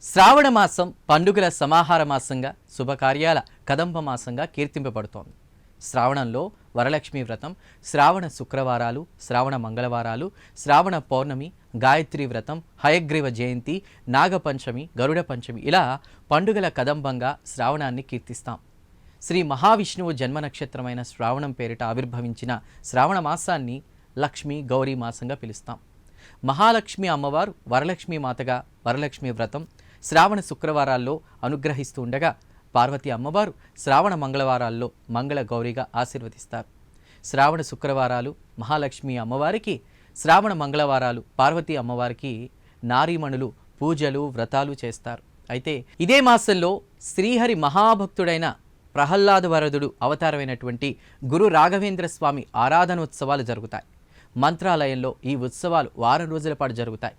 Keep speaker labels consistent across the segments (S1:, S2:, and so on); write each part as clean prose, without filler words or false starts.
S1: శ్రావణ మాసం పండుగల సమాహార మాసంగా శుభకార్యాల కదంబ మాసంగా కీర్తింపబడుతోంది. శ్రావణంలో వరలక్ష్మి వ్రతం, శ్రావణ శుక్రవారాలు, శ్రావణ మంగళవారాలు, శ్రావణ పౌర్ణమి, గాయత్రి వ్రతం, హయగ్రీవ జయంతి, నాగపంచమి, గరుడ పంచమి ఇలా పండుగల కదంబంగా శ్రావణాన్ని కీర్తిస్తాం. శ్రీ మహావిష్ణువు జన్మ నక్షత్రమైన శ్రావణం పేరిట ఆవిర్భవించిన శ్రావణ మాసాన్ని లక్ష్మీ గౌరీ మాసంగా పిలుస్తాం. మహాలక్ష్మి అమ్మవారు వరలక్ష్మి మాతగా వరలక్ష్మి వ్రతం శ్రావణ శుక్రవారాల్లో అనుగ్రహిస్తూ ఉండగా, పార్వతీ అమ్మవారు శ్రావణ మంగళవారాల్లో మంగళ గౌరిగా ఆశీర్వదిస్తారు. శ్రావణ శుక్రవారాలు మహాలక్ష్మి అమ్మవారికి, శ్రావణ మంగళవారాలు పార్వతీ అమ్మవారికి నారీమణులు పూజలు వ్రతాలు చేస్తారు. అయితే ఇదే మాసంలో శ్రీహరి మహాభక్తుడైన ప్రహ్లాద వరదుడు అవతారమైనటువంటి గురు రాఘవేంద్ర స్వామి ఆరాధనోత్సవాలు జరుగుతాయి. మంత్రాలయంలో ఈ ఉత్సవాలు వారం రోజుల పాటు జరుగుతాయి.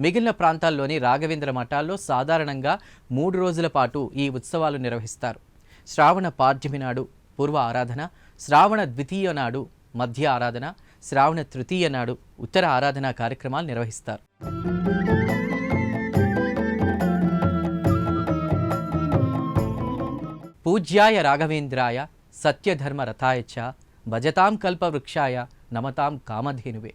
S1: మిగిలిన ప్రాంతాల్లోని రాఘవేంద్ర మఠాల్లో సాధారణంగా 3 రోజుల పాటు ఈ ఉత్సవాలు నిర్వహిస్తారు. శ్రావణ పాడ్యమి నాడు పూర్వ ఆరాధన, శ్రావణ ద్వితీయ నాడు మధ్య ఆరాధన, శ్రావణ తృతీయ నాడు ఉత్తర ఆరాధన కార్యక్రమాలు నిర్వహిస్తారు. పూజ్యాయ రాఘవేంద్రాయ సత్యధర్మ రథాయ చ భజతాం కల్పవృక్షాయ నమతాం కామధేనువే.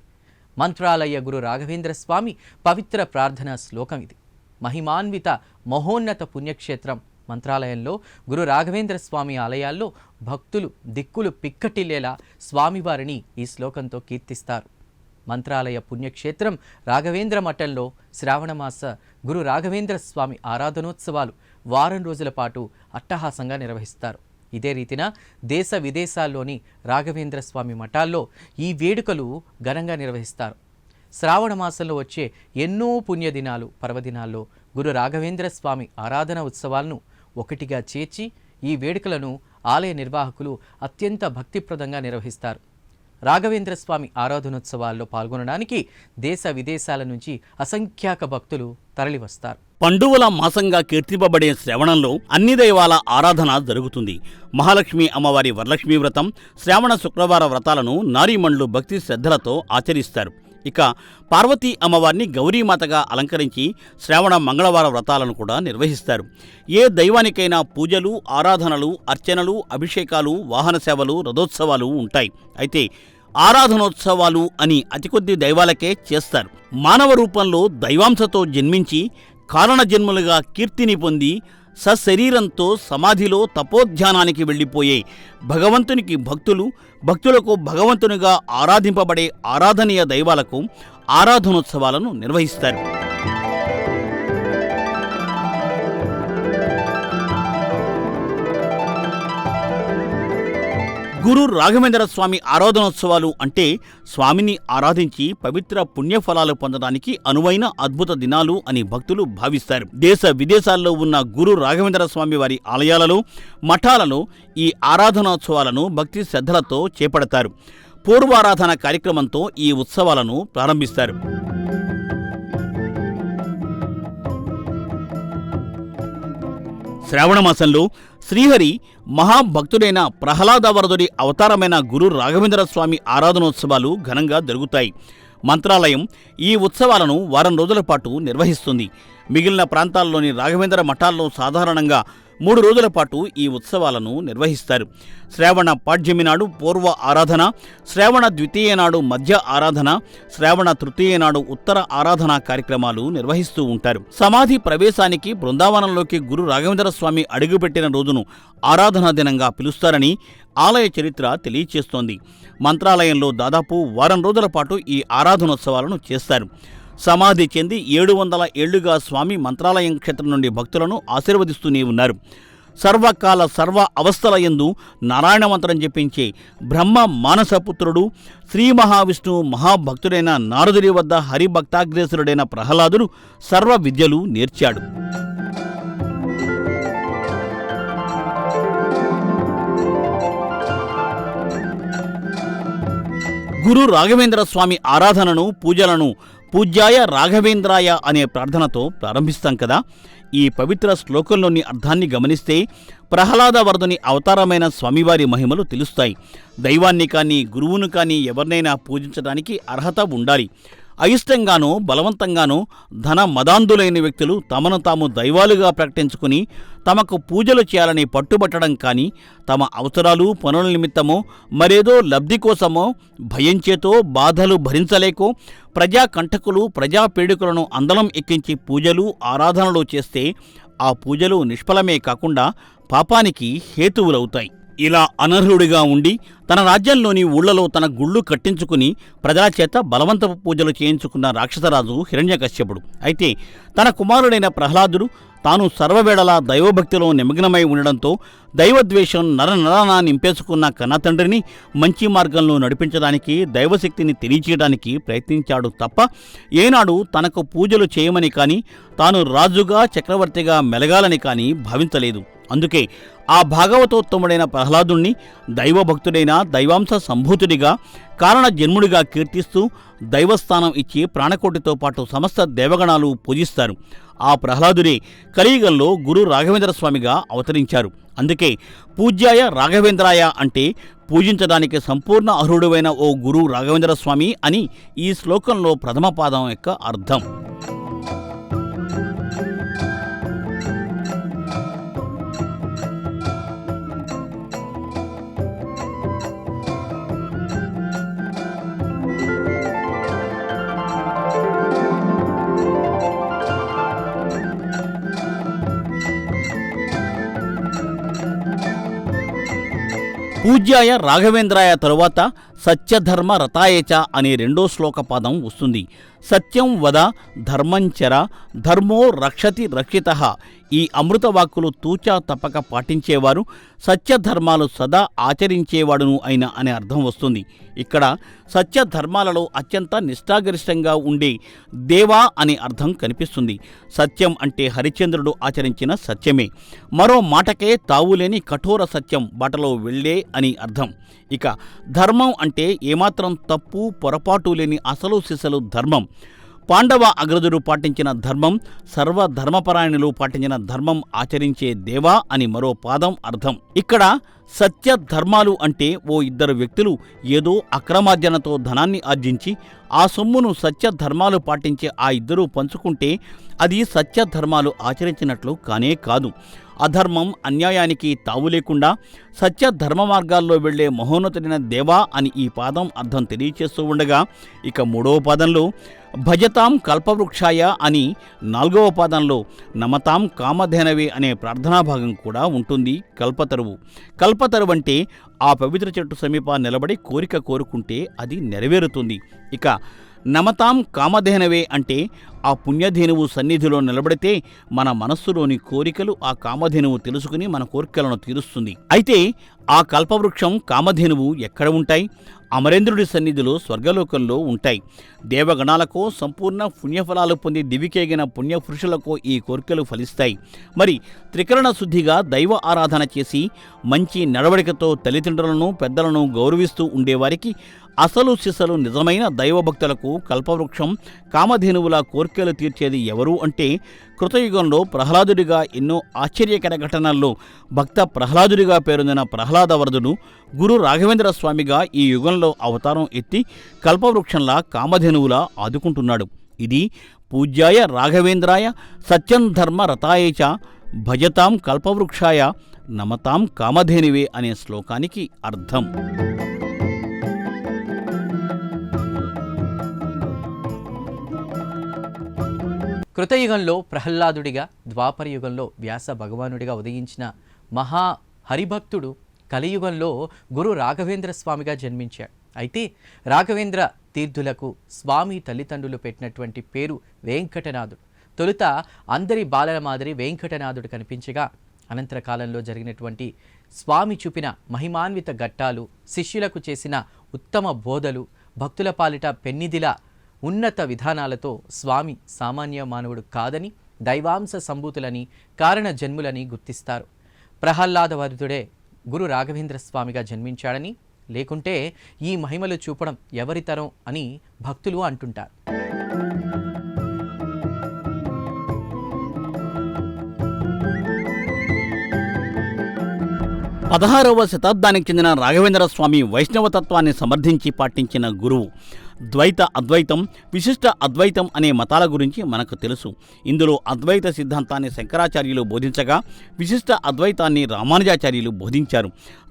S1: మంత్రాలయ గురు రాఘవేంద్ర స్వామి పవిత్ర ప్రార్థనా శ్లోకం ఇది. మహిమాన్విత మహోన్నత పుణ్యక్షేత్రం మంత్రాలయంలో గురు రాఘవేంద్ర స్వామి ఆలయాల్లో భక్తులు దిక్కులు పిక్కటిల్లేలా స్వామివారిని ఈ శ్లోకంతో కీర్తిస్తారు. మంత్రాలయ పుణ్యక్షేత్రం రాఘవేంద్ర మఠంలో శ్రావణమాస గురు రాఘవేంద్ర స్వామి ఆరాధనోత్సవాలు వారం రోజుల పాటు అట్టహాసంగా నిర్వహిస్తారు. ఇదే రీతిన దేశ విదేశాల్లోని రాఘవేంద్ర స్వామి మఠాల్లో ఈ వేడుకలు ఘనంగా నిర్వహిస్తారు. శ్రావణ మాసంలో వచ్చే ఎన్నో పుణ్యదినాలు పర్వదినాల్లో గురు రాఘవేంద్ర స్వామి ఆరాధన ఉత్సవాలను ఒకటిగా చేర్చి ఈ వేడుకలను ఆలయ నిర్వాహకులు అత్యంత భక్తిప్రదంగా నిర్వహిస్తారు. రాఘవేంద్ర స్వామి ఆరాధనోత్సవాల్లో పాల్గొనడానికి దేశ విదేశాల నుంచి అసంఖ్యాక భక్తులు తరలివస్తారు.
S2: పండుగల మాసంగా కీర్తింపబడే శ్రవణంలో అన్ని దైవాల ఆరాధన జరుగుతుంది. మహాలక్ష్మి అమ్మవారి వరలక్ష్మి వ్రతం, శ్రావణ శుక్రవార వ్రతాలను నారీమణులు భక్తి శ్రద్ధలతో ఆచరిస్తారు. ఇక పార్వతీ అమ్మవారిని గౌరీమాతగా అలంకరించి శ్రావణ మంగళవార వ్రతాలను కూడా నిర్వహిస్తారు. ఏ దైవానికైనా పూజలు, ఆరాధనలు, అర్చనలు, అభిషేకాలు, వాహన సేవలు, రథోత్సవాలు ఉంటాయి. అయితే ఆరాధనోత్సవాలు అని అతి కొద్ది దైవాలకే చేస్తారు. మానవ రూపంలో దైవాంశతో జన్మించి కారణ జన్మలుగా కీర్తిని పొంది సశరీరంతో సమాధిలో తపోధ్యానానికి వెళ్ళిపోయే భగవంతునికి భక్తులు, భక్తులకు భగవంతునిగా ఆరాధింపబడే ఆరాధనీయ దైవాలకు ఆరాధనోత్సవాలను నిర్వహిస్తారు. గురు రాఘవేంద్ర స్వామి ఆరాధనోత్సవాలు అంటే స్వామిని ఆరాధించి పవిత్ర పుణ్యఫలాలు పొందడానికి అనువైన అద్భుత దినాలు అని భక్తులు భావిస్తారు. దేశ విదేశాల్లో ఉన్న గురు రాఘవేంద్ర స్వామి వారి ఆలయాలలో, మఠాలలో ఈ ఆరాధనోత్సవాలను భక్తి శ్రద్ధలతో చేపడతారు. పూర్వారాధన కార్యక్రమంతో ఈ ఉత్సవాలను ప్రారంభిస్తారు. శ్రావణమాసంలో శ్రీహరి మహాభక్తుడైన ప్రహ్లాద వరదుడి అవతారమైన గురు రాఘవేంద్ర స్వామి ఆరాధనోత్సవాలు ఘనంగా జరుగుతాయి. మంత్రాలయం ఈ ఉత్సవాలను వారం రోజుల పాటు నిర్వహిస్తుంది. మిగిలిన ప్రాంతాల్లోని రాఘవేంద్ర మఠాల్లో సాధారణంగా 3 రోజుల పాటు ఈ ఉత్సవాలను నిర్వహిస్తారు. శ్రావణ పాడ్యమి నాడు పూర్వ ఆరాధన, శ్రావణ ద్వితీయ నాడు మధ్య ఆరాధన, శ్రావణ తృతీయ నాడు ఉత్తర ఆరాధన కార్యక్రమాలు నిర్వహిస్తూ ఉంటారు. సమాధి ప్రవేశానికి బృందావనంలోకి గురు రాఘవేంద్ర స్వామి అడుగుపెట్టిన రోజును ఆరాధనా దినంగా పిలుస్తారని ఆలయ చరిత్ర తెలియచేస్తోంది. మంత్రాలయంలో దాదాపు వారం రోజుల పాటు ఈ ఆరాధనోత్సవాలను చేస్తారు. సమాధి చెంది 700 ఏళ్లుగా స్వామి మంత్రాలయం క్షేత్రం నుండి భక్తులను ఆశీర్వదిస్తూనే ఉన్నారు. సర్వకాల సర్వ అవస్థల యందు నారాయణ మంత్రం జపించే బ్రహ్మ మానసపుత్రుడు, శ్రీ మహావిష్ణువు మహాభక్తుడైన నారదుడి వద్ద హరిభక్తాగ్రేసురుడైన ప్రహ్లాదుడు సర్వ విద్యలు నేర్చాడు. గురు రాఘవేంద్ర స్వామి ఆరాధనను, పూజలను పూజ్యాయ రాఘవేంద్రాయ అనే ప్రార్థనతో ప్రారంభిస్తాం కదా. ఈ పవిత్ర శ్లోకంలోని అర్థాన్ని గమనిస్తే ప్రహ్లాద వరదుని అవతారమైన స్వామివారి మహిమలు తెలుస్తాయి. దైవాన్ని కానీ గురువును కానీ ఎవరినైనా పూజించడానికి అర్హత ఉండాలి. అయిష్టంగానో బలవంతంగానో ధన మదాంధులైన వ్యక్తులు తమను తాము దైవాలుగా ప్రకటించుకుని తమకు పూజలు చేయాలని పట్టుబట్టడం కానీ, తమ అవసరాలు పనుల నిమిత్తమో మరేదో లబ్ధి కోసమో భయంచేతో బాధలు భరించలేకో ప్రజాకంటకులు ప్రజాపీడికులను అందలం ఎక్కించి పూజలు ఆరాధనలు చేస్తే ఆ పూజలు నిష్ఫలమే కాకుండా పాపానికి హేతువులవుతాయి. ఇలా అనర్హుడిగా ఉండి తన రాజ్యంలోని ఊళ్లలో తన గుళ్ళు కట్టించుకుని ప్రజల చేత బలవంతపు పూజలు చేయించుకున్న రాక్షసరాజు హిరణ్యకశ్యపుడు. అయితే తన కుమారుడైన ప్రహ్లాదుడు తాను సర్వవేళలా దైవభక్తిలో నిమగ్నమై ఉండడంతో దైవద్వేషం నరనరానా నింపేసుకున్న కన్నతండ్రిని మంచి మార్గంలో నడిపించడానికి, దైవశక్తిని తెలియచేయడానికి ప్రయత్నించాడు తప్ప ఏనాడు తనకు పూజలు చేయమని కానీ, తాను రాజుగా చక్రవర్తిగా మెలగాలని కానీ భావించలేదు. అందుకే ఆ భాగవతోత్తముడైన ప్రహ్లాదుణ్ణి దైవభక్తుడైన దైవాంశ సంభూతుడిగా కారణ జన్ముడిగా కీర్తిస్తూ దైవస్థానం ఇచ్చి ప్రాణకోటితో పాటు సమస్త దేవగణాలు పూజిస్తారు. ఆ ప్రహ్లాదుడే కలియుగంలో గురు రాఘవేంద్ర స్వామిగా అవతరించారు. అందుకే పూజ్యాయ రాఘవేంద్రాయ అంటే పూజించడానికి సంపూర్ణ అర్హుడువైన ఓ గురు రాఘవేంద్ర స్వామి అని ఈ శ్లోకంలో ప్రథమ పాదం యొక్క అర్థం. పూజ్యాయ రాఘవేంద్రాయ తరువాత సత్యధర్మ రతాయచ అనే రెండో శ్లోక పాదం వస్తుంది. సత్యం వద ధర్మంచర ధర్మో రక్షతి రక్షితః. ఈ అమృతవాక్కులు తూచా తప్పక పాటించేవారు, సత్యధర్మాలు సదా ఆచరించేవాడును అయిన అనే అర్థం వస్తుంది. ఇక్కడ సత్యధర్మాలలో అత్యంత నిష్ఠాగరిష్టంగా ఉండే దేవా అనే అర్థం కనిపిస్తుంది. సత్యం అంటే హరిశ్చంద్రుడు ఆచరించిన సత్యమే. మరో మాటకే తావులేని కఠోర సత్యం బాటలో వెళ్ళే అని అర్థం. ఇక ధర్మం అంటే ఏమాత్రం తప్పు పొరపాటు లేని అసలు సిసలు ధర్మం. పాండవ అగ్రజుడు పాటించిన ధర్మం, సర్వధర్మపరాయణులు పాటించిన ధర్మం ఆచరించే దేవా అని మరో పాదం అర్థం. ఇక్కడ సత్య ధర్మాలు అంటే ఓ ఇద్దరు వ్యక్తులు ఏదో అక్రమార్జనతో ధనాన్ని ఆర్జించి ఆ సొమ్మును సత్య ధర్మాలు పాటించే ఆ ఇద్దరూ పంచుకుంటే అది సత్య ధర్మాలు ఆచరించినట్లు కానే కాదు. అధర్మం అన్యాయానికి తావు లేకుండా సత్య ధర్మ మార్గాల్లో వెళ్లే మహోన్నతుడైన దేవా అని ఈ పాదం అర్థం తెలియచేస్తూ ఉండగా, ఇక మూడవ పాదంలో భజతాం కల్పవృక్షాయ అని, నాలుగవ పాదంలో నమతాం కామధేనవే అనే ప్రార్థనా భాగం కూడా ఉంటుంది. కల్పతరువు. కల్పతరువు అంటే ఆ పవిత్ర చెట్టు సమీప నిలబడి కోరిక కోరుకుంటే అది నెరవేరుతుంది. ఇక నమతాం కామధేనవే అంటే ఆ పుణ్యధేనువు సన్నిధిలో నిలబడితే మన మనస్సులోని కోరికలు ఆ కామధేనువు తెలుసుకుని మన కోరికలను తీరుస్తుంది. అయితే ఆ కల్పవృక్షం కామధేనువు ఎక్కడ ఉంటాయి? అమరేంద్రుడి సన్నిధిలో స్వర్గలోకంలో ఉంటాయి. దేవగణాలకో సంపూర్ణ పుణ్యఫలాలు పొంది దివికేగిన పుణ్యపురుషులకో ఈ కోరికలు ఫలిస్తాయి. మరి త్రికరణ శుద్ధిగా దైవ ఆరాధన చేసి మంచి నడవడికతో తల్లిదండ్రులను పెద్దలను గౌరవిస్తూ ఉండేవారికి, అసలు సిసలు నిజమైన దైవభక్తులకు కల్పవృక్షం కామధేనువుల కోర్కెలు తీర్చేది ఎవరు అంటే, కృతయుగంలో ప్రహ్లాదుడిగా ఎన్నో ఆశ్చర్యకర ఘటనల్లో భక్త ప్రహ్లాదుడిగా పేరొందిన ప్రహ్లాదవరదుడు గురు రాఘవేంద్ర స్వామిగా ఈ యుగంలో అవతారం ఎత్తి కల్పవృక్షంలా కామధేనువులా ఆదుకుంటున్నాడు. ఇది పూజ్యాయ రాఘవేంద్రాయ సత్యం ధర్మ రతాయేచ భజతాం కల్పవృక్షాయ నమతాం కామధేనువే అనే శ్లోకానికి అర్థం.
S1: కృతయుగంలో ప్రహ్లాదుడిగా, ద్వాపర యుగంలో వ్యాస భగవానుడిగా ఉదయించిన మహా హరిభక్తుడు కలియుగంలో గురు రాఘవేంద్ర స్వామిగా జన్మించాడు. అయితే రాఘవేంద్ర తీర్థులకు స్వామి తల్లిదండ్రులు పెట్టినటువంటి పేరు వెంకటనాథుడు. తొలుత అందరి బాలల మాదిరి వెంకటనాథుడు కనిపించగా, అనంతర కాలంలో జరిగినటువంటి స్వామి చూపిన మహిమాన్విత ఘట్టాలు, శిష్యులకు చేసిన ఉత్తమ బోధలు, భక్తుల పాలిట పెన్నిదిల ఉన్నత విధానాలతో స్వామి సామాన్య మానవుడు కాదని, దైవాంశ సంభూతులని, కారణ జన్ములని గుర్తిస్తారు. ప్రహ్లాదవరదుడే గురు రాఘవేంద్ర స్వామిగా జన్మించాడని, లేకుంటే ఈ మహిమలు చూపడం ఎవరితరం అని భక్తులు అంటుంటారు.
S2: 16వ శతాబ్దానికి చెందిన రాఘవేంద్ర స్వామి వైష్ణవతత్వాన్ని సమర్థించి పాటించిన గురువు. ద్వైత అద్వైతం, విశిష్ట అద్వైతం అనే మతాల గురించి మనకు తెలుసు. ఇందులో అద్వైత సిద్ధాంతాన్ని శంకరాచార్యులు బోధించగా, విశిష్ట అద్వైతాన్ని రామానుజాచార్యులు బోధించారు.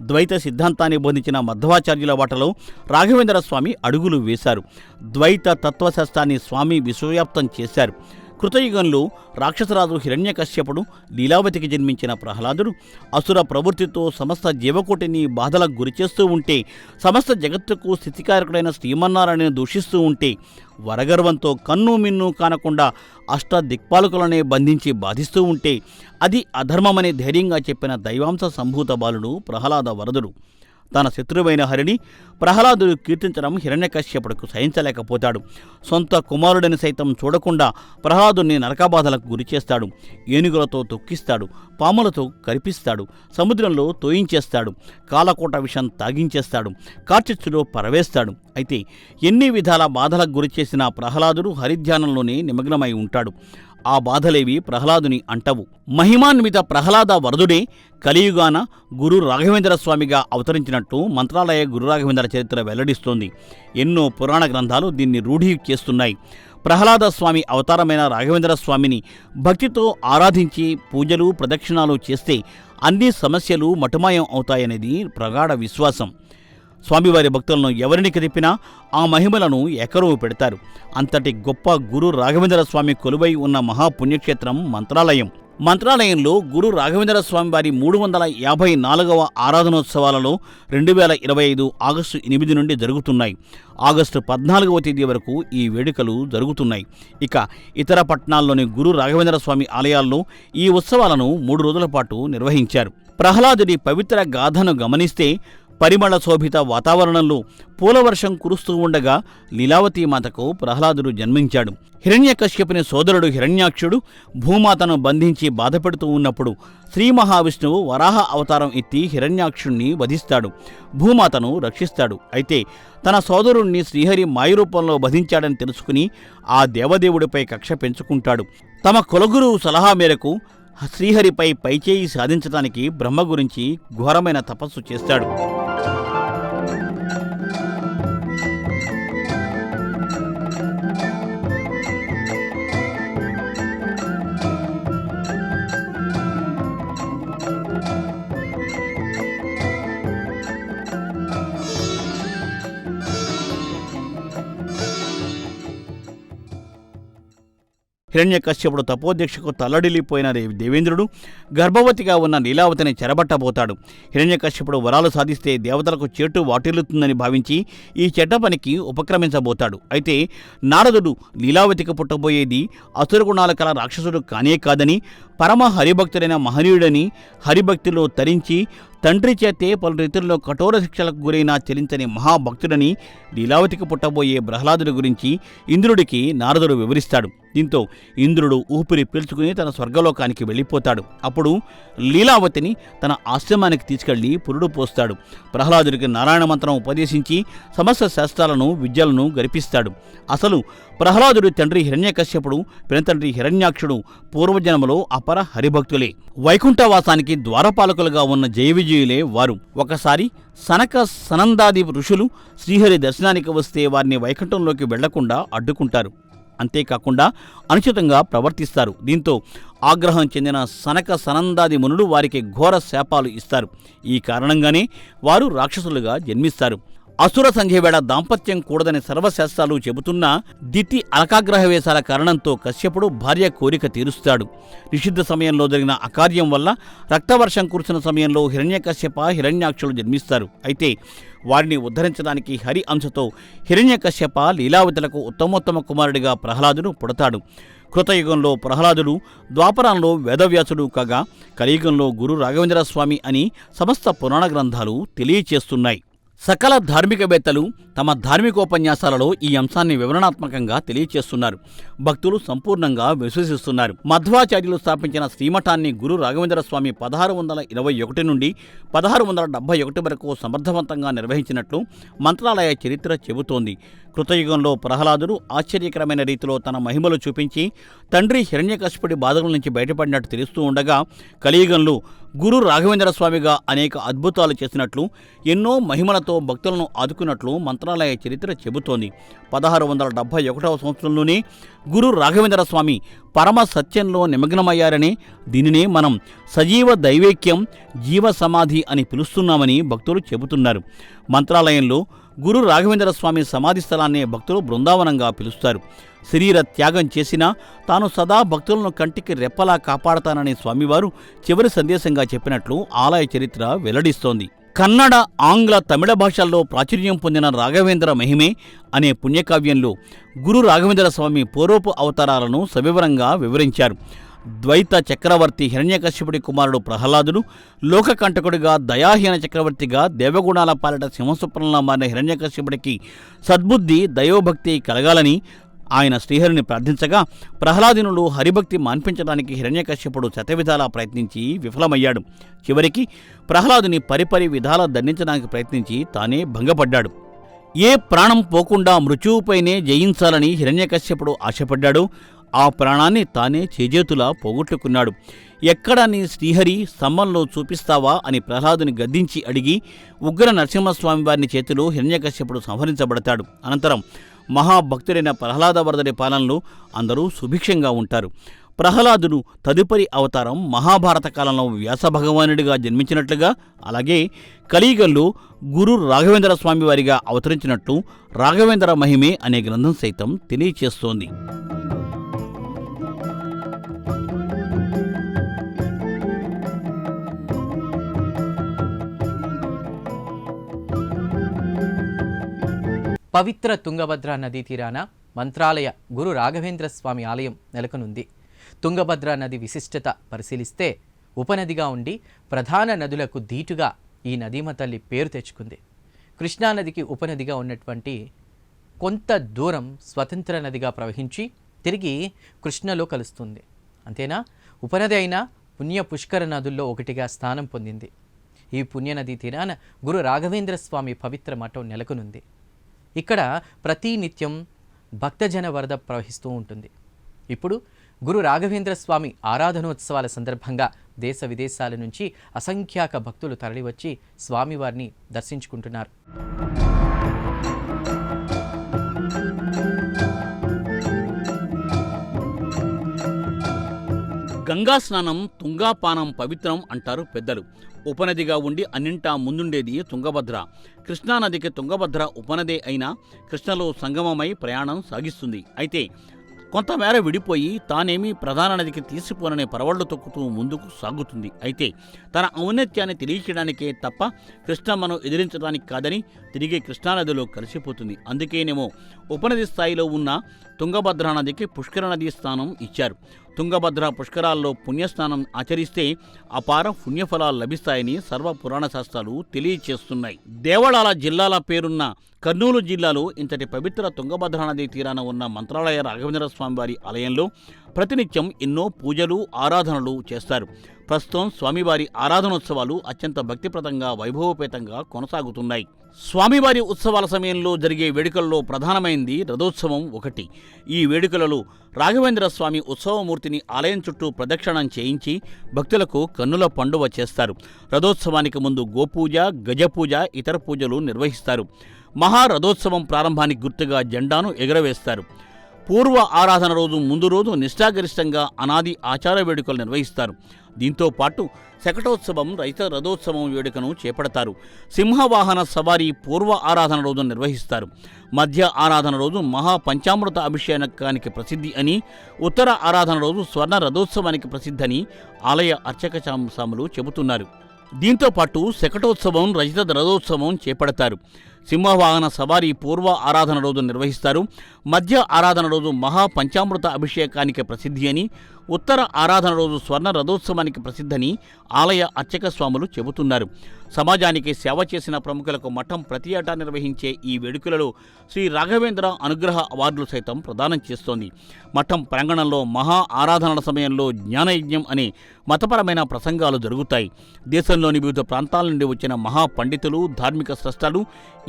S2: ద్వైత సిద్ధాంతాన్ని బోధించిన మధ్వాచార్యుల బాటలో రాఘవేంద్ర స్వామి అడుగులు వేశారు. ద్వైత తత్వశాస్త్రాన్ని స్వామి విశ్వవ్యాప్తం చేశారు. కృతయుగంలో రాక్షసరాజు హిరణ్యకశ్యపుడు, లీలావతికి జన్మించిన ప్రహ్లాదుడు అసుర ప్రవృత్తితో సమస్త జీవకోటిని బాధలకు గురిచేస్తూ ఉంటే, సమస్త జగత్తుకు స్థితికారకుడైన శ్రీమన్నారాయణను దూషిస్తూ ఉంటే, వరగర్వంతో కన్ను మిన్ను కానకుండా అష్టదిక్పాలకులనే బంధించి బాధిస్తూ ఉంటే, అది అధర్మమని ధైర్యంగా చెప్పిన దైవాంశ సంభూత బాలుడు ప్రహ్లాద వరదుడు. తన శత్రువైన హరిని ప్రహ్లాదుడు కీర్తించడం హిరణ్యకశ్యపుడుకు సహించలేకపోతాడు. సొంత కుమారుడిని సైతం చూడకుండా ప్రహ్లాదుని నరకబాధలకు గురిచేస్తాడు. ఏనుగులతో తొక్కిస్తాడు, పాములతో కరిపిస్తాడు, సముద్రంలో తోయించేస్తాడు, కాలకోట విషం తాగించేస్తాడు, కార్చిచ్చులో పరవేస్తాడు. అయితే ఎన్ని విధాల బాధలకు గురిచేసిన ప్రహ్లాదుడు హరిధ్యానంలోనే నిమగ్నమై ఉంటాడు. ఆ బాధలేవి ప్రహ్లాదుని అంటవు. మహిమాన్విత ప్రహ్లాద వరదుడే కలియుగాన గురు రాఘవేంద్ర స్వామిగా అవతరించినట్టు మంత్రాలయ గురు రాఘవేంద్ర చరిత్ర వెల్లడిస్తోంది. ఎన్నో పురాణ గ్రంథాలు దీన్ని రూఢీ చేస్తున్నాయి. ప్రహ్లాద స్వామి అవతారమైన రాఘవేంద్ర స్వామిని భక్తితో ఆరాధించి పూజలు ప్రదక్షిణాలు చేస్తే అన్ని సమస్యలు మటుమాయం అవుతాయనేది ప్రగాఢ విశ్వాసం. స్వామివారి భక్తులను ఎవరిని కదిపినా ఆ మహిమలను ఎకరువు పెడతారు. అంతటి గొప్ప గురు రాఘవేంద్ర స్వామి కొలువై ఉన్న మహాపుణ్యక్షేత్రం మంత్రాలయం. మంత్రాలయంలో గురు రాఘవేంద్ర స్వామి వారి 354వ ఆరాధనోత్సవాలలో 2025 ఆగస్టు 8 నుండి జరుగుతున్నాయి. ఆగస్టు 14వ తేదీ వరకు ఈ వేడుకలు జరుగుతున్నాయి. ఇక ఇతర పట్టణాల్లోని గురు రాఘవేంద్ర స్వామి ఆలయాల్లో ఈ ఉత్సవాలను 3 రోజుల పాటు నిర్వహించారు. ప్రహ్లాదుడి పవిత్ర గాథను గమనిస్తే పరిమళ శోభిత వాతావరణంలో పూలవర్షం కురుస్తూ ఉండగా లీలావతీమాతకు ప్రహ్లాదుడు జన్మించాడు. హిరణ్యకశ్యపుని సోదరుడు హిరణ్యాక్షుడు భూమాతను బంధించి బాధపెడుతూ ఉన్నప్పుడు శ్రీ మహావిష్ణువు వరాహ అవతారం ఎత్తి హిరణ్యాక్షుణ్ణి వధిస్తాడు, భూమాతను రక్షిస్తాడు. అయితే తన సోదరుణ్ణి శ్రీహరి మాయరూపంలో వధించాడని తెలుసుకుని ఆ దేవదేవుడిపై కక్ష పెంచుకుంటాడు. తమ కులగురువు సలహా మేరకు శ్రీహరిపై పైచేయి సాధించడానికి బ్రహ్మ గురించి ఘోరమైన తపస్సు చేస్తాడు. హిరణ్యకశ్యపుడు తపోదీక్షకు తల్లడిల్లిపోయిన దేవేంద్రుడు గర్భవతిగా ఉన్న లీలావతిని చెరబట్టబోతాడు. హిరణ్యకశ్యపుడు వరాలు సాధిస్తే దేవతలకు చేటు వాటిల్లుతుందని భావించి ఈ చెడ్డ పనికి ఉపక్రమించబోతాడు. అయితే నారదుడు లీలావతికి పుట్టబోయేది అసురగుణాలు కల రాక్షసుడు కానే కాదని, పరమ హరిభక్తుడైన మహనీయుడని, హరిభక్తిలో తరించి తండ్రి చేతే పలు రీతుల్లో కఠోర శిక్షలకు గురైన చెలించని మహాభక్తుడని లీలావతికి పుట్టబోయే ప్రహ్లాదుడి గురించి ఇంద్రుడికి నారదుడు వివరిస్తాడు. దీంతో ఇంద్రుడు ఊపిరి పీల్చుకుని తన స్వర్గలోకానికి వెళ్ళిపోతాడు. అప్పుడు లీలావతిని తన ఆశ్రమానికి తీసుకెళ్లి పురుడు పోస్తాడు. ప్రహ్లాదుడికి నారాయణ మంత్రం ఉపదేశించి సమస్త శాస్త్రాలను విద్యలను గరిపిస్తాడు. అసలు ప్రహ్లాదుడి తండ్రి హిరణ్యకశ్యపుడు, పినతండ్రి హిరణ్యాక్షుడు పూర్వజన్మలో అపర హరిభక్తులే. వైకుంఠవాసానికి ద్వారపాలకులుగా ఉన్న జయవిజయులే వారు. ఒకసారి సనక సనందాది ఋషులు శ్రీహరి దర్శనానికి వస్తే వారిని వైకుంఠంలోకి వెళ్లకుండా అడ్డుకుంటారు. అంతేకాకుండా అనుచితంగా ప్రవర్తిస్తారు. దీంతో ఆగ్రహం చెందిన సనక సనందాది మునులు వారికి ఘోర శాపాలు ఇస్తారు. ఈ కారణంగానే వారు రాక్షసులుగా జన్మిస్తారు. అసుర సంధ్యవేళ దాంపత్యం కూడదని సర్వశాస్త్రాలు చెబుతున్నా దితి అలకాగ్రహ వేశాల కారణంతో కశ్యపుడు భార్య కోరిక తీరుస్తాడు. నిషిద్ధ సమయంలో జరిగిన అకార్యం వల్ల రక్తవర్షం కురిసిన సమయంలో హిరణ్యకశ్యప, హిరణ్యాక్షులు జన్మిస్తారు. అయితే వారిని ఉద్ధరించడానికి హరి అంశతో హిరణ్యకశ్యప, లీలావతులకు ఉత్తమోత్తమ కుమారుడిగా ప్రహ్లాదుడు పుడతాడు. కృతయుగంలో ప్రహ్లాదుడు, ద్వాపరంలో వేదవ్యాసుడు కాగా కలియుగంలో గురు రాఘవేంద్ర స్వామి అని సమస్త పురాణ గ్రంథాలు తెలియచేస్తున్నాయి. సకల ధార్మికవేత్తలు తమ ధార్మికోపన్యాసాలలో ఈ అంశాన్ని వివరణాత్మకంగా తెలియచేస్తున్నారు. భక్తులు సంపూర్ణంగా విశ్వసిస్తున్నారు. మధ్వాచార్యులు స్థాపించిన శ్రీమఠాన్ని గురు రాఘవేంద్ర స్వామి 1621 నుండి 1671 వరకు సమర్థవంతంగా నిర్వహించినట్లు మంత్రాలయ చరిత్ర చెబుతోంది. కృతయుగంలో ప్రహ్లాదుడు ఆశ్చర్యకరమైన రీతిలో తన మహిమలు చూపించి తండ్రి హిరణ్యకశిపుడి బాధల నుంచి బయటపడినట్టు తెలుస్తూ ఉండగా కలియుగంలో గురు రాఘవేంద్ర స్వామిగా అనేక అద్భుతాలు చేసినట్లు, ఎన్నో మహిమలతో భక్తులను ఆదుకున్నట్లు మంత్రాలయ చరిత్ర చెబుతోంది. 1671 సంవత్సరంలోనే గురు రాఘవేంద్ర స్వామి పరమ సత్యంలో నిమగ్నమయ్యారని, దీనినే మనం సజీవ దైవేక్యం, జీవ సమాధి అని పిలుస్తున్నామని భక్తులు చెబుతున్నారు. మంత్రాలయంలో గురు రాఘవేంద్ర స్వామి సమాధి స్థలాన్నే భక్తులు బృందావనంగా పిలుస్తారు. శరీర త్యాగం చేసినా తాను సదా భక్తులను కంటికి రెప్పలా కాపాడతానని స్వామివారు చివరి సందేశంగా చెప్పినట్లు ఆలయ చరిత్ర వెల్లడిస్తోంది. కన్నడ, ఆంగ్ల, తమిళ భాషల్లో ప్రాచుర్యం పొందిన రాఘవేంద్ర మహిమే అనే పుణ్యకావ్యంలో గురు రాఘవేంద్ర స్వామి పూర్వపు అవతారాలను సవివరంగా వివరించారు. ద్వైత చక్రవర్తి హిరణ్యకశ్యపుడి కుమారుడు ప్రహ్లాదుడు, లోకకంటకుడిగా దయాహీన చక్రవర్తిగా దేవగుణాల పాలట సింహస్వప్నంలా మారిన హిరణ్యకశ్యపుడికి సద్బుద్ధి, దయోభక్తి కలగాలని ఆయన శ్రీహరిని ప్రార్థించగా, ప్రహ్లాదునుడు హరిభక్తి మాన్పించడానికి హిరణ్యకశ్యపుడు శతవిధాలా ప్రయత్నించి విఫలమయ్యాడు. చివరికి ప్రహ్లాదుని పరిపరి విధాలా దండించడానికి ప్రయత్నించి తానే భంగపడ్డాడు. ఏ ప్రాణం పోకుండా మృత్యువుపైనే జయించాలని హిరణ్యకశ్యపుడు ఆశపడ్డాడు. ఆ ప్రాణాన్ని తానే చేజేతులా పోగొట్టుకున్నాడు. ఎక్కడ నీ శ్రీహరి స్తంభంలో చూపిస్తావా అని ప్రహ్లాదుని గద్దించి అడిగి ఉగ్ర నరసింహస్వామి వారిని చేతిలో హిరణ్యకశ్యపుడు సంహరించబడతాడు. అనంతరం మహాభక్తుడైన ప్రహ్లాద వరదడి పాలనలో అందరూ సుభిక్షంగా ఉంటారు. ప్రహ్లాదుడు తదుపరి అవతారం మహాభారత కాలంలో వ్యాస భగవానుడిగా జన్మించినట్లుగా, అలాగే కలియుగంలో గురు రాఘవేంద్ర స్వామి వారిగా అవతరించినట్లు రాఘవేంద్ర మహిమే అనే గ్రంథం సైతం తెలియచేస్తోంది.
S1: పవిత్ర తుంగభద్రా నదీ తీరాన మంత్రాలయ గురు రాఘవేంద్ర స్వామి ఆలయం నెలకొనుంది. తుంగభద్రా నది విశిష్టత పరిశీలిస్తే ఉపనదిగా ఉండి ప్రధాన నదులకు ధీటుగా ఈ నదీమ తల్లి పేరు తెచ్చుకుంది. కృష్ణానదికి ఉపనదిగా ఉన్నటువంటి కొంత దూరం స్వతంత్ర నదిగా ప్రవహించి తిరిగి కృష్ణలో కలుస్తుంది. అంతేనా, ఉపనది అయినా పుణ్య పుష్కర నదుల్లో ఒకటిగా స్థానం పొందింది. ఈ పుణ్యనదీ తీరాన గురు రాఘవేంద్ర స్వామి పవిత్ర మఠం నెలకొనుంది. ఇక్కడ ప్రతి నిత్యం భక్తజన వరద ప్రవహిస్తూ ఉంటుంది. ఇప్పుడు గురు రాఘవేంద్ర స్వామి ఆరాధనోత్సవాల సందర్భంగా దేశ విదేశాల నుంచి అసంఖ్యాక భక్తులు తరలివచ్చి స్వామివారిని దర్శించుకుంటున్నారు.
S2: గంగా స్నానం, తుంగాపానం పవిత్రం అంటారు పెద్దలు. ఉపనదిగా ఉండి అన్నింటా ముందుండేది తుంగభద్ర. కృష్ణానదికి తుంగభద్ర ఉపనదే అయినా కృష్ణలో సంగమమై ప్రయాణం సాగిస్తుంది. అయితే కొంతమేర విడిపోయి తానేమీ ప్రధాన నదికి తీసిపోనని పరవళ్లు తొక్కుతూ ముందుకు సాగుతుంది. అయితే తన ఔన్నత్యాన్ని తెలియచేయడానికే తప్ప కృష్ణమ్మను ఎదిరించడానికి కాదని తిరిగి కృష్ణానదిలో కలిసిపోతుంది. అందుకేనేమో ఉపనది స్థాయిలో ఉన్న తుంగభద్రా నదికి పుష్కర నదీ స్థానం ఇచ్చారు. తుంగభద్ర పుష్కరాల్లో పుణ్యస్నానం ఆచరిస్తే అపార పుణ్యఫలాలు లభిస్తాయని సర్వ పురాణ శాస్త్రాలు తెలియచేస్తున్నాయి. దేవళాల జిల్లాల పేరున్న కర్నూలు జిల్లాలో ఇంతటి పవిత్ర తుంగభద్రా నదీ తీరాన ఉన్న మంత్రాలయ రాఘవేంద్ర స్వామివారి ఆలయంలో ప్రతినిత్యం ఎన్నో పూజలు, ఆరాధనలు చేస్తారు. ప్రస్తుతం స్వామివారి ఆరాధనోత్సవాలు అత్యంత భక్తిప్రదంగా, వైభవపేతంగా కొనసాగుతున్నాయి. స్వామివారి ఉత్సవాల సమయంలో జరిగే వేడుకల్లో ప్రధానమైంది రథోత్సవం ఒకటి. ఈ వేడుకలలో రాఘవేంద్ర స్వామి ఉత్సవమూర్తిని ఆలయం చుట్టూ ప్రదక్షిణం చేయించి భక్తులకు కన్నుల పండువ చేస్తారు. రథోత్సవానికి ముందు గోపూజ, గజపూజ, ఇతర పూజలు నిర్వహిస్తారు. మహారథోత్సవం ప్రారంభానికి గుర్తుగా జెండాను ఎగురవేస్తారు. పూర్వ ఆరాధన రోజు ముందు రోజు నిష్ఠాగరిష్టంగా అనాది ఆచార వేడుకలు నిర్వహిస్తారు. దీంతో పాటు శకటోత్సవం, రైత రథోత్సవం వేడుకను చేపడతారు. సింహవాహన సవారీ పూర్వ ఆరాధన రోజు నిర్వహిస్తారు. మధ్య ఆరాధన రోజు మహాపంచామృత అభిషేకానికి ప్రసిద్ధి అని, ఉత్తర ఆరాధన రోజు స్వర్ణ రథోత్సవానికి ప్రసిద్ధని ఆలయ అర్చక స్వాములు చెబుతున్నారు. దీంతో పాటు శకటోత్సవం, రజిత రథోత్సవం చేపడతారు. సింహవాహన సవారీ పూర్వ ఆరాధన రోజు నిర్వహిస్తారు. మధ్య ఆరాధన రోజు మహాపంచామృత అభిషేకానికి ప్రసిద్ధి అని, ఉత్తర ఆరాధన రోజు స్వర్ణ రథోత్సవానికి ప్రసిద్ధని ఆలయ అర్చక స్వాములు చెబుతున్నారు. సమాజానికి సేవ చేసిన ప్రముఖులకు మఠం ప్రతి ఏటా నిర్వహించే ఈ వేడుకలలో శ్రీ రాఘవేంద్ర అనుగ్రహ అవార్డులు సైతం ప్రదానం చేస్తోంది. మఠం ప్రాంగణంలో మహా ఆరాధనల సమయంలో జ్ఞానయజ్ఞం అనే మతపరమైన ప్రసంగాలు జరుగుతాయి. దేశంలోని వివిధ ప్రాంతాల నుండి వచ్చిన మహా పండితులు, ధార్మిక స్రష్టలు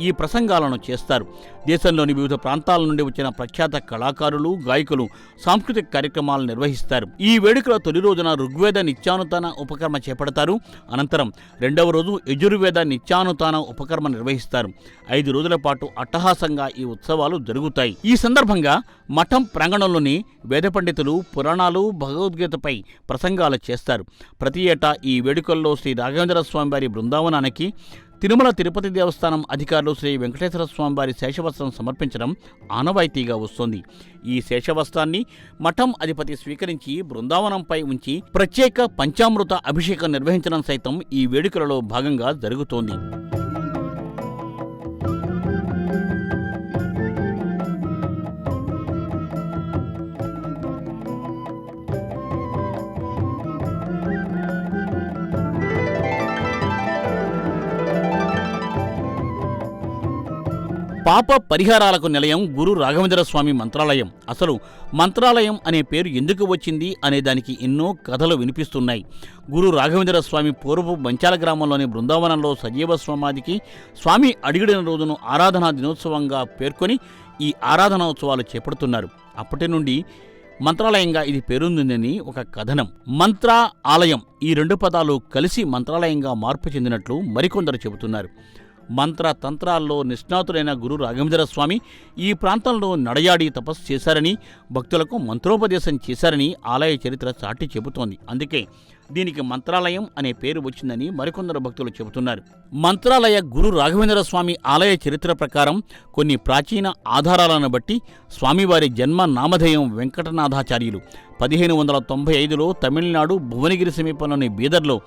S2: ఈ ప్రసంగాలను చేస్తారు. దేశంలోని వివిధ ప్రాంతాల నుండి వచ్చిన ప్రఖ్యాత కళాకారులు, గాయకులు సాంస్కృతిక కార్యక్రమాలు నిర్వహిస్తారు. ఈ వేడుకల తొలి రోజున ఋగ్వేద నిత్యానుతాన ఉపకర్మ చేపడతారు. అనంతరం రెండవ రోజు యజుర్వేద నిత్యానుతాన ఉపకర్మ నిర్వహిస్తారు. 5 రోజుల పాటు అట్టహాసంగా ఈ ఉత్సవాలు జరుగుతాయి. ఈ సందర్భంగా మఠం ప్రాంగణంలోని వేద పండితులు పురాణాలు, భగవద్గీతపై ప్రసంగాలు చేస్తారు. ప్రతి ఏటా ఈ వేడుకల్లో శ్రీ రాఘవేంద్ర స్వామివారి బృందావనానికి తిరుమల తిరుపతి దేవస్థానం అధికారులు శ్రీ వెంకటేశ్వర స్వామివారి శేషవస్త్రం సమర్పించడం ఆనవాయితీగా వస్తోంది. ఈ శేషవస్త్రాన్ని మఠం అధిపతి స్వీకరించి బృందావనంపై ఉంచి ప్రత్యేక పంచామృత అభిషేకం నిర్వహించడం సైతం ఈ వేడుకలలో భాగంగా జరుగుతోంది. పాప పరిహారాలకు నిలయం గురు రాఘవేంద్ర స్వామి మంత్రాలయం. అసలు మంత్రాలయం అనే పేరు ఎందుకు వచ్చింది అనే దానికి ఎన్నో కథలు వినిపిస్తున్నాయి. గురు రాఘవేంద్ర స్వామి పూర్వపు మంచాల గ్రామంలోని బృందావనంలో సజీవ సమాధికి స్వామి అడిగిన రోజును ఆరాధనా దినోత్సవంగా పేర్కొని ఈ ఆరాధనోత్సవాలు చేపడుతున్నారు. అప్పటి నుండి మంత్రాలయంగా ఇది పేరొందిందని ఒక కథనం. మంత్ర ఆలయం ఈ 2 పదాలు కలిసి మంత్రాలయంగా మార్పు చెందినట్లు మరికొందరు చెబుతున్నారు. మంత్ర తంత్రాల్లో నిష్ణాతులైన గురు రాఘవేంద్ర స్వామి ఈ ప్రాంతంలో నడయాడి తపస్సు చేశారని, భక్తులకు మంత్రోపదేశం చేశారని ఆలయ చరిత్ర చాటి చెబుతోంది. అందుకే దీనికి మంత్రాలయం అనే పేరు వచ్చిందని మరికొందరు భక్తులు చెబుతున్నారు. మంత్రాలయ గురు రాఘవేంద్ర స్వామి ఆలయ చరిత్ర ప్రకారం కొన్ని ప్రాచీన ఆధారాలను బట్టి స్వామివారి జన్మ నామధేయం వెంకటనాథాచార్యులు. 1595లో తమిళనాడు భువనగిరి సమీపంలోని బీదర్లో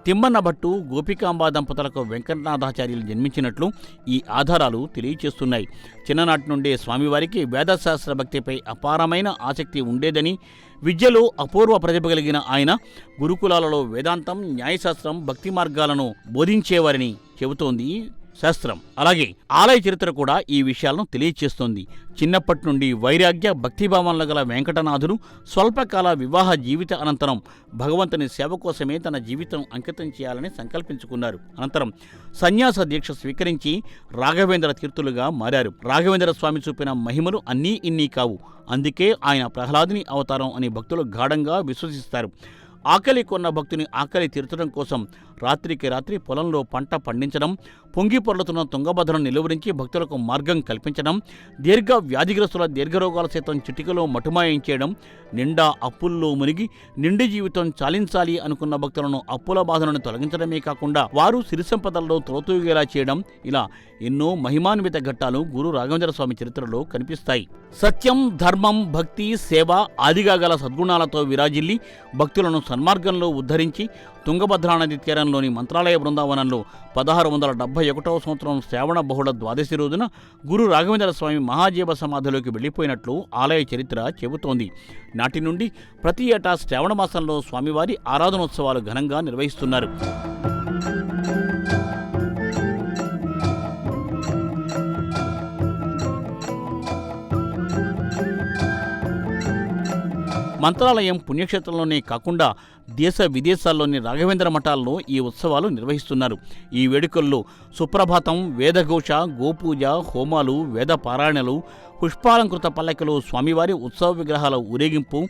S2: తిమ్మన్న భట్టు, గోపికాంబ దంపతులకు వెంకటనాథాచార్యులు జన్మించినట్లు ఈ ఆధారాలు తెలియచేస్తున్నాయి. చిన్ననాటి నుండే స్వామివారికి వేదశాస్త్ర భక్తిపై అపారమైన ఆసక్తి ఉండేదని, విద్యలో అపూర్వ ప్రతిభ కలిగిన ఆయన గురుకులాలలో వేదాంతం, న్యాయశాస్త్రం, భక్తి మార్గాలను బోధించేవారని చెబుతోంది శాస్త్రం. అలాగే ఆలయ చరిత్ర కూడా ఈ విషయాలను తెలియచేస్తోంది. చిన్నప్పటి నుండి వైరాగ్య, భక్తిభావనలు గల వెంకటనాథుడు స్వల్పకాల వివాహ జీవిత అనంతరం భగవంతుని సేవ కోసమే తన జీవితం అంకితం చేయాలని సంకల్పించుకున్నారు. అనంతరం సన్యాస దీక్ష స్వీకరించి రాఘవేంద్ర తీర్థులుగా మారారు. రాఘవేంద్ర స్వామి చూపిన మహిమలు అన్నీ ఇన్నీ కావు. అందుకే ఆయన ప్రహ్లాదుని అవతారం అని భక్తులు గాఢంగా విశ్వసిస్తారు. ఆకలి కొన్న భక్తుని ఆకలి తీర్చడం కోసం రాత్రికి రాత్రి పొలంలో పంట పండించడం, పొంగి పొర్లుతున్న తుంగభద్రను నిలువరించి భక్తులకు మార్గం కల్పించడం, దీర్ఘ వ్యాధిగ్రస్తుల దీర్ఘరోగాల సైతం చిటికలో మటుమాయించేయడం, నిండా అప్పుల్లో మునిగి నిండి జీవితం చాలించాలి అనుకున్న భక్తులను అప్పుల బాధలను తొలగించడమే కాకుండా వారు సిరి సంపదల్లో తొలతూగేలా చేయడం, ఇలా ఎన్నో మహిమాన్విత ఘట్టాలు గురు రాఘవేంద్ర స్వామి చరిత్రలో కనిపిస్తాయి. సత్యం, ధర్మం, భక్తి, సేవ ఆదిగా గల సద్గుణాలతో విరాజిల్లి భక్తులను సన్మార్గంలో ఉద్ధరించి తుంగభద్రానది తీరంలోని మంత్రాలయ బృందావనంలో 1671వ సంవత్సరం శ్రావణ బహుళ ద్వాదశి రోజున గురు రాఘవేంద్ర స్వామి మహాజీవ సమాధిలోకి వెళ్ళిపోయినట్లు ఆలయ చరిత్ర చెబుతోంది. నాటి నుండి ప్రతి ఏటా శ్రావణ మాసంలో స్వామివారి ఆరాధనోత్సవాలు ఘనంగా నిర్వహిస్తున్నారు. మంత్రాలయం పుణ్యక్షేత్రంలోనే కాకుండా దేశ విదేశాల్లోని రాఘవేంద్ర మఠాల్లో ఈ ఉత్సవాలు నిర్వహిస్తున్నారు. ఈ వేడుకల్లో సుప్రభాతం, వేదఘోష, గోపూజ, హోమాలు, వేద పారాయణలు, పుష్పాలంకృత పల్లకిలో స్వామివారి ఉత్సవ విగ్రహాల ఊరేగింపు,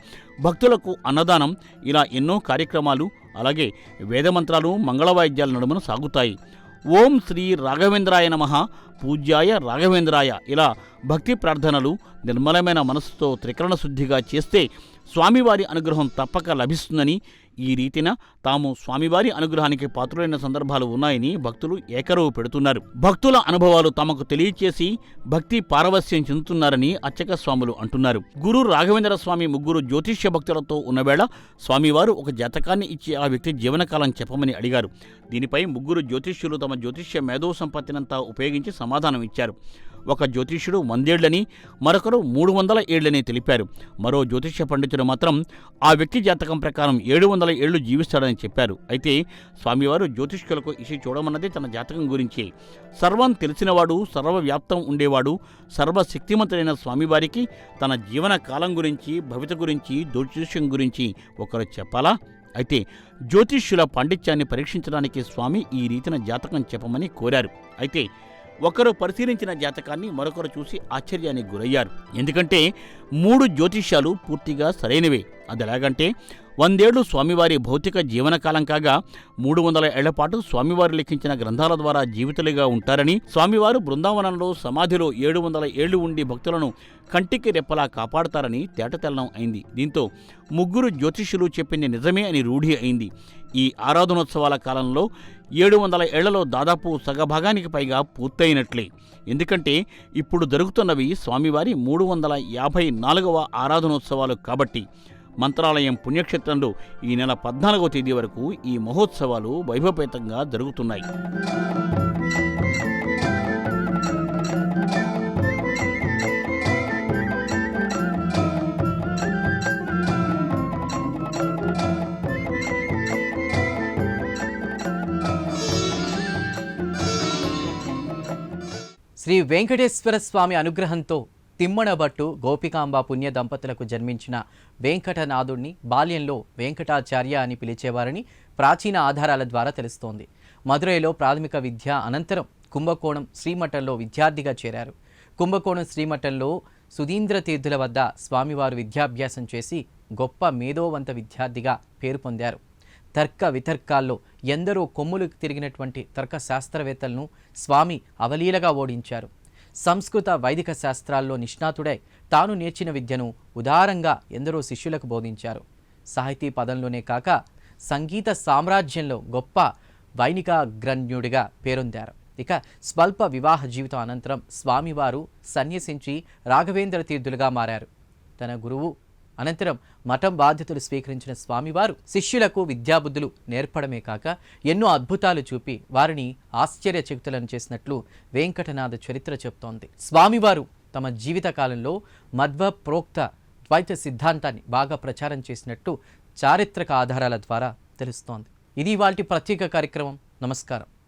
S2: భక్తులకు అన్నదానం, ఇలా ఎన్నో కార్యక్రమాలు, అలాగే వేదమంత్రాలు, మంగళవాయిద్యాల నడుమన సాగుతాయి. ఓం శ్రీ రాఘవేంద్రాయ నమః, పూజ్యాయ రాఘవేంద్రాయ, ఇలా భక్తి ప్రార్థనలు నిర్మలమైన మనస్సుతో త్రికరణ శుద్ధిగా చేస్తే స్వామివారి అనుగ్రహం తప్పక లభిస్తుందని, ఈ రీతిన తాము స్వామివారి అనుగ్రహానికి పాత్రులైన సందర్భాలు ఉన్నాయని భక్తులు ఏకరువు పెడుతున్నారు. భక్తుల అనుభవాలు తమకు తెలియచేసి భక్తి పారవస్యం చెందుతున్నారని అర్చక స్వాములు అంటున్నారు. గురు రాఘవేంద్ర స్వామి 3 జ్యోతిష్య భక్తులతో ఉన్నవేళ స్వామివారు ఒక జాతకాన్ని ఇచ్చి ఆ వ్యక్తి జీవనకాలం చెప్పమని అడిగారు. దీనిపై 3 జ్యోతిష్యులు తమ జ్యోతిష్య మేధో సంపత్తినంతా ఉపయోగించి సమాధానం ఇచ్చారు. ఒక జ్యోతిష్యుడు 100 ఏళ్లని, మరొకరు 300 ఏళ్లని తెలిపారు. మరో జ్యోతిష్య పండితుడు మాత్రం ఆ వ్యక్తి జాతకం ప్రకారం 700 ఏళ్లు జీవిస్తాడని చెప్పారు. అయితే స్వామివారు జ్యోతిష్కులకు ఇసి చూడమన్నది తన జాతకం గురించి. సర్వం తెలిసినవాడు, సర్వవ్యాప్తం ఉండేవాడు, సర్వశక్తిమంతుడైన స్వామివారికి తన జీవన కాలం గురించి, భవిత గురించి, జ్యోతిష్యం గురించి ఒకరు చెప్పాలా? అయితే జ్యోతిష్యుల పాండిత్యాన్ని పరీక్షించడానికి స్వామి ఈ రీతిన జాతకం చెప్పమని కోరారు. అయితే ఒకరు పరిశీలించిన జాతకాన్ని మరొకరు చూసి ఆశ్చర్యానికి గురయ్యారు. ఎందుకంటే 3 జ్యోతిష్యాలు పూర్తిగా సరైనవే. అది ఎలాగంటే 100 ఏళ్లు స్వామివారి భౌతిక జీవనకాలం కాగా 300 ఏళ్ల పాటు స్వామివారు లిఖించిన గ్రంథాల ద్వారా జీవితులుగా ఉంటారని, స్వామివారు బృందావనంలో సమాధిలో 700 ఏళ్లు ఉండి భక్తులను కంటికి రెప్పలా కాపాడతారని తేటతెల్లం అయింది. దీంతో 3 జ్యోతిష్యులు చెప్పింది నిజమే అని రూఢి అయింది. ఈ ఆరాధనోత్సవాల కాలంలో 700 ఏళ్లలో దాదాపు సగభాగానికి పైగా పూర్తయినట్లే. ఎందుకంటే ఇప్పుడు జరుగుతున్నవి స్వామివారి 354వ ఆరాధనోత్సవాలు కాబట్టి. మంత్రాలయం పుణ్యక్షేత్రంలో ఈ నెల 14వ తేదీ వరకు ఈ మహోత్సవాలు వైభవపేతంగా జరుగుతున్నాయి.
S1: శ్రీ వెంకటేశ్వర స్వామి అనుగ్రహంతో తిమ్మణభట్టు గోపికాంబ పుణ్య దంపతులకు జన్మించిన వెంకటనాథుణ్ణి బాల్యంలో వెంకటాచార్య అని పిలిచేవారని ప్రాచీన ఆధారాల ద్వారా తెలుస్తోంది. మదురైలో ప్రాథమిక విద్య అనంతరం కుంభకోణం శ్రీమఠంలో విద్యార్థిగా చేరారు. కుంభకోణం శ్రీమఠంలో సుధీంద్ర తీర్థుల వద్ద స్వామివారు విద్యాభ్యాసం చేసి గొప్ప మేధోవంత విద్యార్థిగా పేరు పొందారు. తర్క వితర్కాల్లో ఎందరో కొమ్ములు తిరిగినటువంటి తర్క శాస్త్రవేత్తలను స్వామి అవలీలగా ఓడించారు. సంస్కృత వైదిక శాస్త్రాల్లో నిష్ణాతుడై తాను నేర్చిన విద్యను ఉదారంగా ఎందరో శిష్యులకు బోధించారు. సాహితీ పదంలోనే కాక సంగీత సామ్రాజ్యంలో గొప్ప వైణికాగ్రజ్ఞుడిగా పేరొందారు. ఇక స్వల్ప వివాహ జీవితం అనంతరం స్వామివారు సన్యసించి రాఘవేంద్ర తీర్థులుగా మారారు. తన గురువు అనంతరం మఠం బాధ్యతలు స్వీకరించిన స్వామివారు శిష్యులకు విద్యాబుద్ధులు నేర్పడమే కాక ఎన్నో అద్భుతాలు చూపి వారిని ఆశ్చర్యచకితులను చేసినట్లు వెంకటనాథ చరిత్ర చెబుతోంది. స్వామివారు తమ జీవిత కాలంలో మధ్వ ప్రోక్త ద్వైత సిద్ధాంతాన్ని బాగా ప్రచారం చేసినట్టు చారిత్రక ఆధారాల ద్వారా తెలుస్తోంది. ఇది ఇవాల్టి ప్రత్యేక కార్యక్రమం. నమస్కారం.